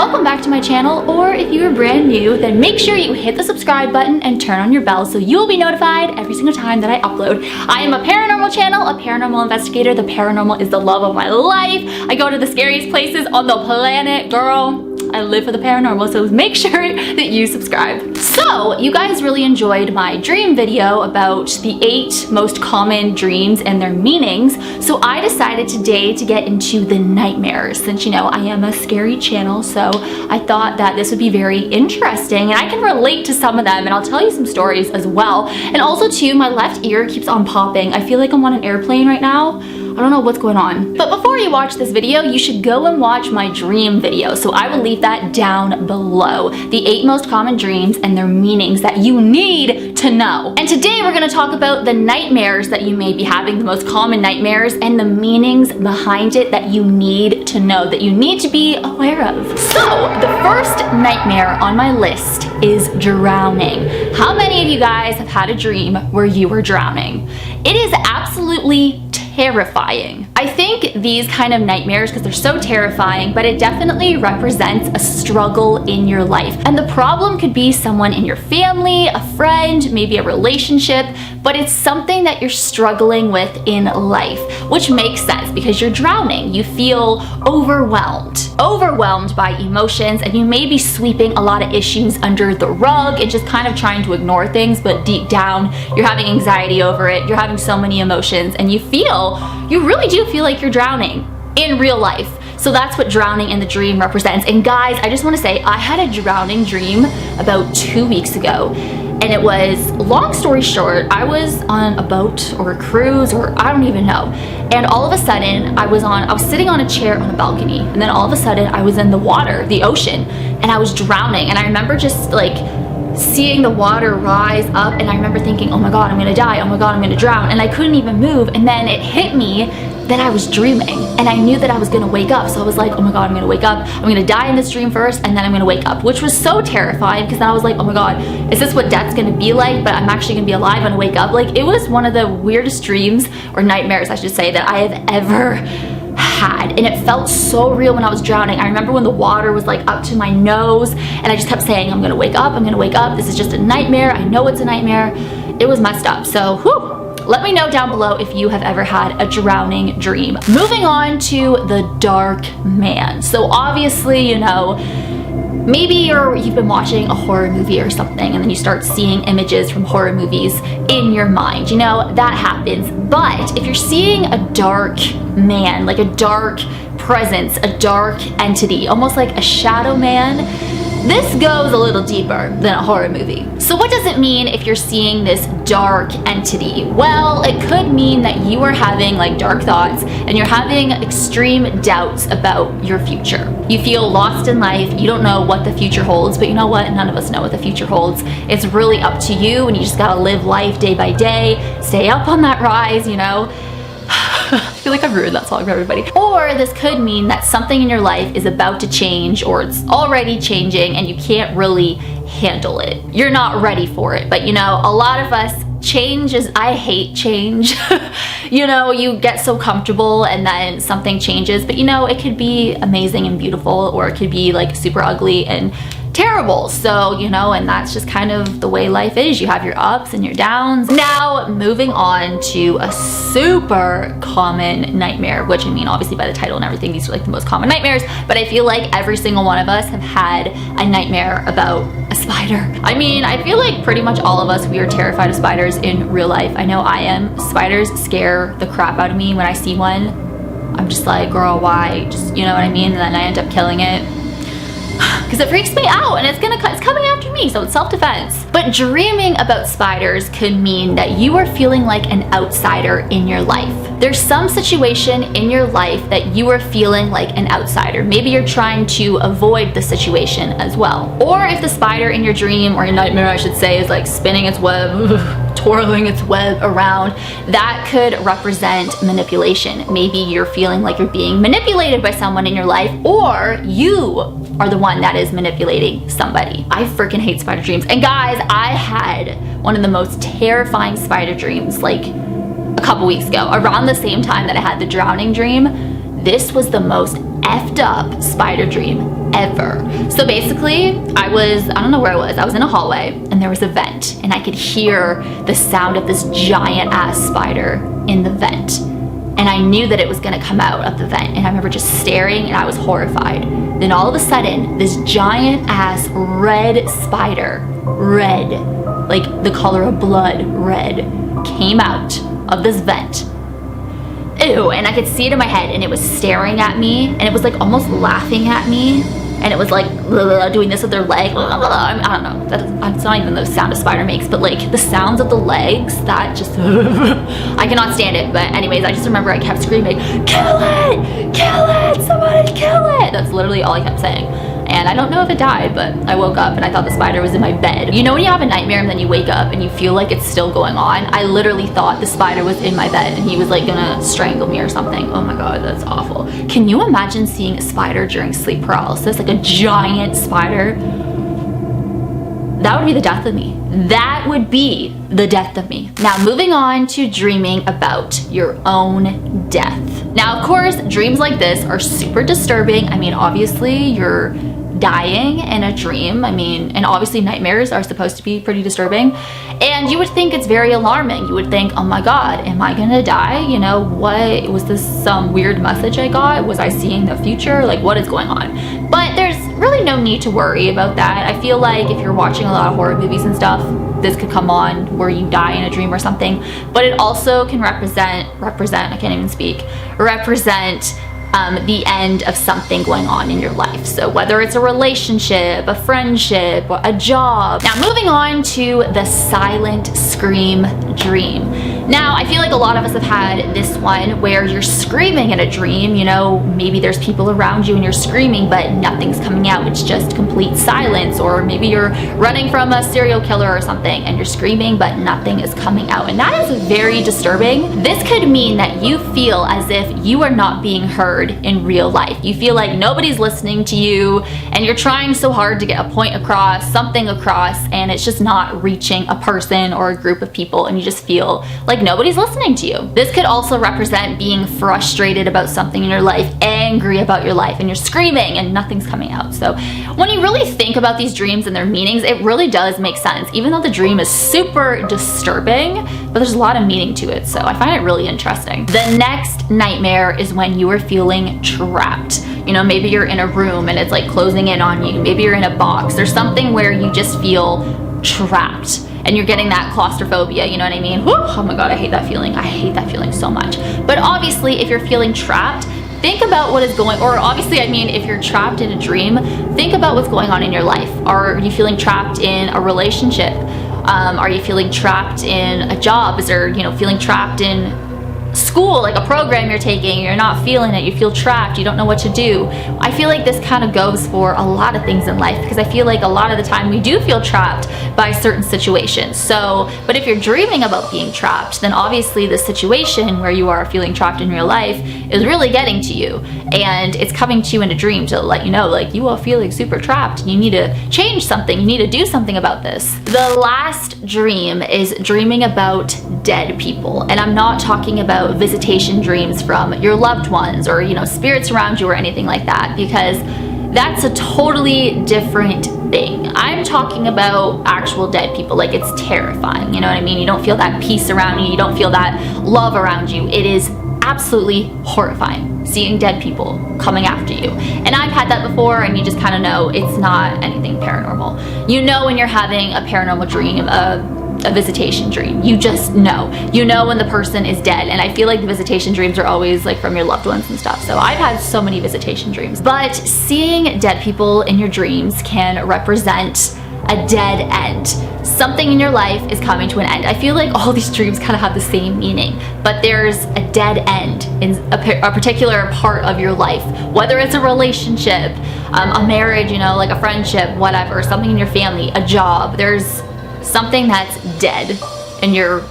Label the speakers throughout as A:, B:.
A: welcome back to my channel, or if you are brand new, then make sure you hit the subscribe button and turn on your bell so you will be notified every single time that I upload. I am a paranormal channel, a paranormal investigator. The paranormal is the love of my life. I go to the scariest places on the planet, girl. I live for the paranormal, so make sure that you subscribe. So, you guys really enjoyed my dream video about the 8 most common dreams and their meanings, so I decided today to get into the nightmares. Since, you know, I am a scary channel, so I thought that this would be very interesting, and I can relate to some of them, and I'll tell you some stories as well. And also, too, my left ear keeps on popping. I feel like I'm on an airplane right now. I don't know what's going on. But before you watch this video, you should go and watch my dream video. So I will leave that down below. The 8 most common dreams and their meanings that you need to know. And today we're gonna talk about the nightmares that you may be having, the most common nightmares, and the meanings behind it that you need to know, that you need to be aware of. So the first nightmare on my list is drowning. How many of you guys have had a dream where you were drowning? It is absolutely terrifying. I think these kind of nightmares, because they're so terrifying, but it definitely represents a struggle in your life. And the problem could be someone in your family, a friend, maybe a relationship, but it's something that you're struggling with in life, which makes sense because you're drowning. You feel overwhelmed by emotions, and you may be sweeping a lot of issues under the rug and just kind of trying to ignore things, but deep down, you're having anxiety over it. You're having so many emotions, and you really do feel like you're drowning in real life. So that's what drowning in the dream represents. And guys, I just want to say, I had a drowning dream about 2 weeks ago. And it was, long story short, I was on a boat or a cruise, or I don't even know. And all of a sudden, I was sitting on a chair on a balcony. And then all of a sudden, I was in the water, the ocean, and I was drowning. And I remember just like seeing the water rise up, and I remember thinking, oh my God, I'm gonna die. Oh my God, I'm gonna drown. And I couldn't even move. And then it hit me that I was dreaming, and I knew that I was gonna wake up. So I was like, oh my God, I'm gonna wake up. I'm gonna die in this dream first, and then I'm gonna wake up, which was so terrifying, because then I was like, oh my God, is this what death's gonna be like? But I'm actually gonna be alive and wake up. Like, it was one of the weirdest dreams, or nightmares, I should say, that I have ever had. And it felt so real when I was drowning. I remember when the water was like up to my nose, and I just kept saying, I'm gonna wake up, I'm gonna wake up. This is just a nightmare. I know it's a nightmare. It was messed up. So, whew. Let me know down below if you have ever had a drowning dream. Moving on to the dark man. So obviously, you know, maybe you've been watching a horror movie or something, and then you start seeing images from horror movies in your mind. You know, that happens. But if you're seeing a dark man, like a dark presence, a dark entity, almost like a shadow man, this goes a little deeper than a horror movie. So what does it mean if you're seeing this dark entity? Well, it could mean that you are having like dark thoughts, and you're having extreme doubts about your future. You feel lost in life. You don't know what the future holds, but you know what? None of us know what the future holds. It's really up to you, and you just gotta live life day by day, stay up on that rise, you know? I feel like I've ruined that song for everybody. Or this could mean that something in your life is about to change, or it's already changing, and you can't really handle it. You're not ready for it. But you know, a lot of us, I hate change. You know, you get so comfortable and then something changes, but you know, it could be amazing and beautiful, or it could be like super ugly and terrible. So, you know, and that's just kind of the way life is. You have your ups and your downs. Now, moving on to a super common nightmare, which, I mean, obviously by the title and everything, these are like the most common nightmares, but I feel like every single one of us have had a nightmare about a spider. I mean, I feel like pretty much all of us, we are terrified of spiders in real life. I know I am. Spiders scare the crap out of me. When I see one, I'm just like, girl, why? Just, you know what I mean? And then I end up killing it, because it freaks me out, and it's coming after me, so it's self-defense. But dreaming about spiders could mean that you are feeling like an outsider in your life. There's some situation in your life that you are feeling like an outsider. Maybe you're trying to avoid the situation as well. Or if the spider in your dream, or your nightmare I should say, is like spinning its web, twirling its web around, that could represent manipulation. Maybe you're feeling like you're being manipulated by someone in your life, or you are the one that is manipulating somebody. I freaking hate spider dreams. And guys, I had one of the most terrifying spider dreams like a couple weeks ago, around the same time that I had the drowning dream. this was the most effed up spider dream ever. So basically, I don't know where I was in a hallway and there was a vent and I could hear the sound of this giant ass spider in the vent. And I knew that it was gonna come out of the vent, and I remember just staring and I was horrified. Then all of a sudden, this giant ass red spider, red, like the color of blood, red, came out of this vent. Ew, and I could see it in my head, and it was staring at me, and it was like almost laughing at me, and it was like doing this with their leg. I don't know, that's not even the sound a spider makes, but like the sounds of the legs, that just, I cannot stand it. But anyways, I just remember I kept screaming, kill it, somebody kill it. That's literally all I kept saying. And I don't know if it died, but I woke up and I thought the spider was in my bed. You know when you have a nightmare and then you wake up and you feel like it's still going on? I literally thought the spider was in my bed and he was like gonna strangle me or something. Oh my God, that's awful. Can you imagine seeing a spider during sleep paralysis? Like a giant spider? That would be the death of me. That would be the death of me. Now, moving on to dreaming about your own death. Now, of course, dreams like this are super disturbing. I mean, obviously, you're dying in a dream. I mean, and obviously nightmares are supposed to be pretty disturbing. And you would think it's very alarming. You would think, oh my God, am I gonna die? You know, what, was this some weird message I got? Was I seeing the future? Like, what is going on? But there's really no need to worry about that. I feel like if you're watching a lot of horror movies and stuff, this could come on where you die in a dream or something. But it also can represent, I can't even speak, represent the end of something going on in your life. So whether it's a relationship, a friendship, a job. Now moving on to the silent scream dream. Now I feel like a lot of us have had this one where you're screaming in a dream, you know, maybe there's people around you and you're screaming but nothing's coming out, it's just complete silence. Or maybe you're running from a serial killer or something and you're screaming but nothing is coming out, and that is very disturbing. This could mean that you feel as if you are not being heard in real life. You feel like nobody's listening to you and you're trying so hard to get a point across, something across, and it's just not reaching a person or a group of people, and you just feel like nobody's listening to you. This could also represent being frustrated about something in your life, angry about your life, and you're screaming and nothing's coming out. So when you really think about these dreams and their meanings, it really does make sense, even though the dream is super disturbing, but there's a lot of meaning to it. So I find it really interesting. The next nightmare is when you are feeling trapped. You know, maybe you're in a room and it's like closing in on you. Maybe you're in a box. There's something where you just feel trapped and you're getting that claustrophobia, you know what I mean? Whew, oh my God, I hate that feeling. I hate that feeling so much. But obviously, if you're feeling trapped, think about what is going, or obviously, I mean, if you're trapped in a dream, think about what's going on in your life. Are you feeling trapped in a relationship? Are you feeling trapped in a job? Is there, you know, feeling trapped in school, like a program you're taking, you're not feeling it, you feel trapped, you don't know what to do? I feel like this kind of goes for a lot of things in life, because I feel like a lot of the time we do feel trapped by certain situations. So, but if you're dreaming about being trapped, then obviously the situation where you are feeling trapped in real life is really getting to you, and it's coming to you in a dream to let you know, like, you are feeling super trapped, you need to change something, you need to do something about this. The last dream is dreaming about dead people, and I'm not talking about visitation dreams from your loved ones or, you know, spirits around you or anything like that, because that's a totally different thing. I'm talking about actual dead people. Like, it's terrifying, you know what I mean? You don't feel that peace around you, you don't feel that love around you. It is absolutely horrifying seeing dead people coming after you. And I've had that before, and you just kind of know it's not anything paranormal. You know when you're having a paranormal dream, a visitation dream. You just know. You know when the person is dead. And I feel like the visitation dreams are always like from your loved ones and stuff. So I've had so many visitation dreams. But seeing dead people in your dreams can represent a dead end. Something in your life is coming to an end. I feel like all these dreams kind of have the same meaning, but there's a dead end in a particular part of your life, whether it's a relationship, a marriage, you know, like a friendship, whatever, something in your family, a job. There's something that's dead in your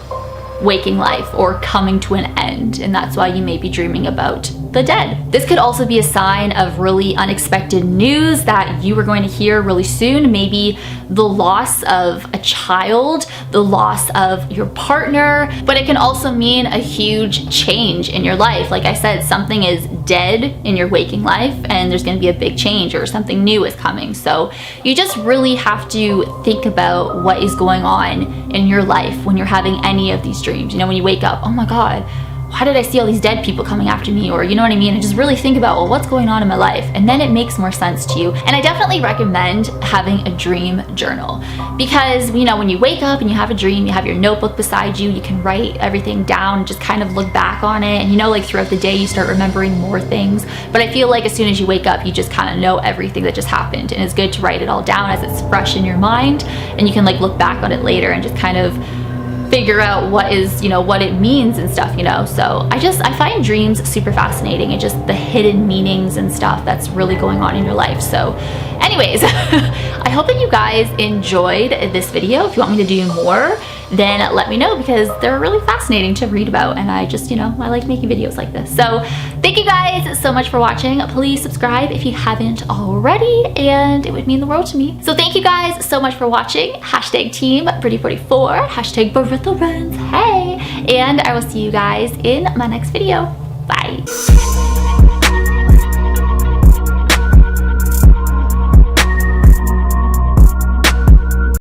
A: waking life or coming to an end, and that's why you may be dreaming about the dead. This could also be a sign of really unexpected news that you are going to hear really soon. Maybe the loss of a child, the loss of your partner, but it can also mean a huge change in your life. Like I said, something is dead in your waking life and there's going to be a big change, or something new is coming. So you just really have to think about what is going on in your life when you're having any of these dreams. You know, when you wake up, oh my God, why did I see all these dead people coming after me? Or you know what I mean? And just really think about, well, what's going on in my life? And then it makes more sense to you. And I definitely recommend having a dream journal, because you know, when you wake up and you have a dream, you have your notebook beside you, you can write everything down and just kind of look back on it. And you know, like throughout the day, you start remembering more things. But I feel like as soon as you wake up, you just kind of know everything that just happened. And it's good to write it all down as it's fresh in your mind. And you can like look back on it later and just kind of figure out what is, you know, what it means and stuff, you know. So I find dreams super fascinating, and just the hidden meanings and stuff that's really going on in your life. So anyways, I hope that you guys enjoyed this video. If you want me to do more, then let me know, because they're really fascinating to read about, and I just, you know, I like making videos like this. So thank you guys so much for watching. Please subscribe if you haven't already, and it would mean the world to me. So thank you guys so much for watching. Hashtag Team Britty44, hashtag Baritha Runs, hey! And I will see you guys in my next video. Bye.